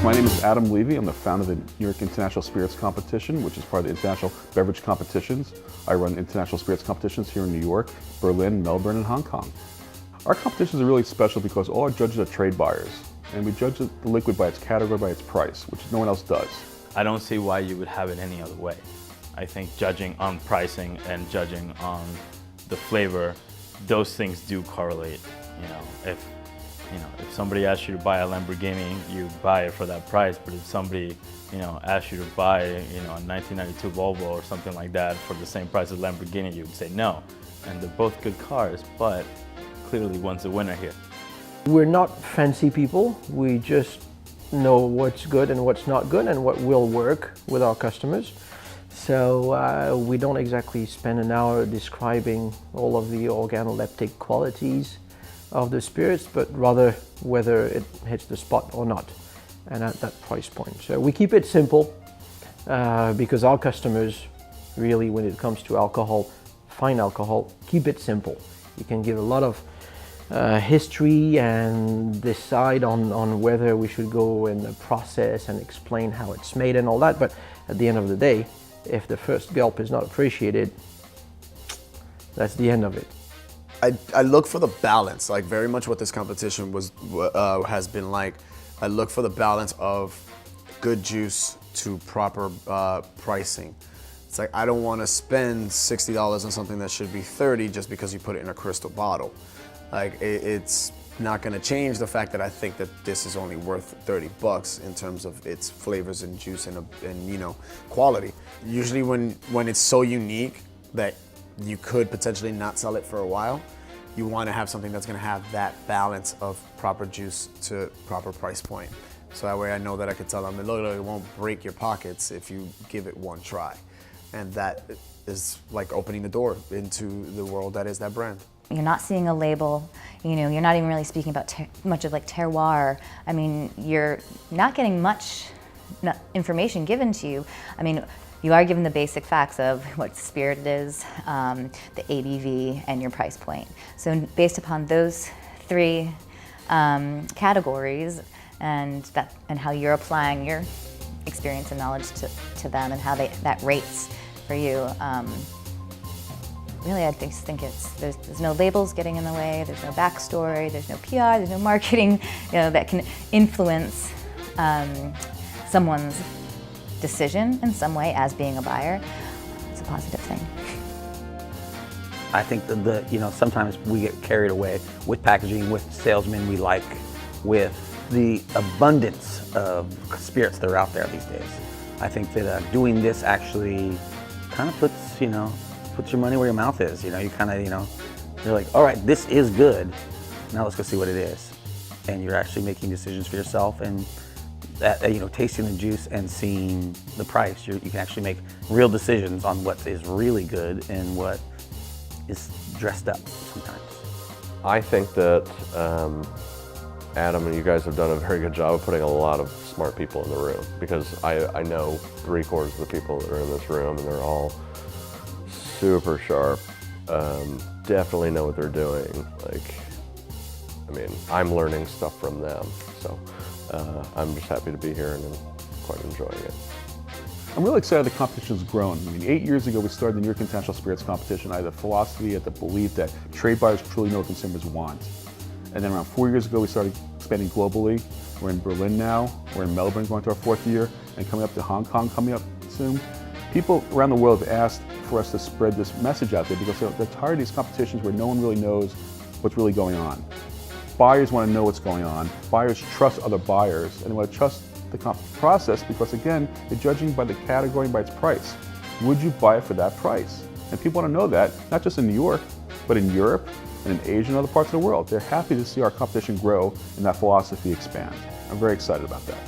My name is Adam Levy. I'm the founder of the New York International Spirits Competition, which is part of the International Beverage Competitions. I run international spirits competitions here in New York, Berlin, Melbourne, and Hong Kong. Our competitions are really special because all our judges are trade buyers, and we judge the liquid by its category, by its price, which no one else does. I don't see why you would have it any other way. I think judging on pricing and judging on the flavor, those things do correlate. If somebody asks you to buy a Lamborghini, you buy it for that price. But if somebody, asks you to buy, a 1992 Volvo or something like that for the same price as Lamborghini, you would say no. And they're both good cars, but clearly one's a winner here. We're not fancy people. We just know what's good and what's not good and what will work with our customers. So we don't exactly spend an hour describing all of the organoleptic qualities of the spirits, but rather whether it hits the spot or not, and at that price point. So we keep it simple because our customers really, when it comes to alcohol, fine alcohol, keep it simple. You can give a lot of history and decide on whether we should go in the process and explain how it's made and all that, but at the end of the day, if the first gulp is not appreciated, that's the end of it. I look for the balance, like very much what this competition has been like. I look for the balance of good juice to proper pricing. It's like I don't want to spend $60 on something that should be $30 just because you put it in a crystal bottle. Like it's not going to change the fact that I think that this is only worth $30 in terms of its flavors and juice and quality. Usually when it's so unique that you could potentially not sell it for a while, you want to have something that's going to have that balance of proper juice to proper price point. So that way I know that I could tell them, look, it won't break your pockets if you give it one try. And that is like opening the door into the world that is that brand. You're not seeing a label, you're not even really speaking about much of like terroir. I mean, you're not getting much information given to you. I mean, you are given the basic facts of what spirit it is, the ABV, and your price point. So based upon those three categories and how you're applying your experience and knowledge to them and how that rates for you, really I just think there's no labels getting in the way, there's no backstory, there's no PR, there's no marketing that can influence someone's decision in some way as being a buyer. It's a positive thing. I think that sometimes we get carried away with packaging, with salesmen we like, with the abundance of spirits that are out there these days. I think that doing this actually kind of puts your money where your mouth is. You kind of, you're like, all right, this is good. Now let's go see what it is. And you're actually making decisions for yourself, and tasting the juice and seeing the price, you can actually make real decisions on what is really good and what is dressed up sometimes. I think that Adam and you guys have done a very good job of putting a lot of smart people in the room, because I know 3/4 of the people that are in this room, and they're all super sharp, definitely know what they're doing. I'm learning stuff from them, so I'm just happy to be here and I'm quite enjoying it. I'm really excited the competition's grown. 8 years ago we started the New York International Spirits Competition. I had the philosophy, I had the belief that trade buyers truly know what consumers want. And then around 4 years ago we started expanding globally. We're in Berlin now, we're in Melbourne going to our 4th year, and coming up to Hong Kong coming up soon. People around the world have asked for us to spread this message out there because they're tired of these competitions where no one really knows what's really going on. Buyers want to know what's going on. Buyers trust other buyers, and they want to trust the process because, again, they're judging by the category and by its price. Would you buy it for that price? And people want to know that, not just in New York, but in Europe and in Asia and other parts of the world. They're happy to see our competition grow and that philosophy expand. I'm very excited about that.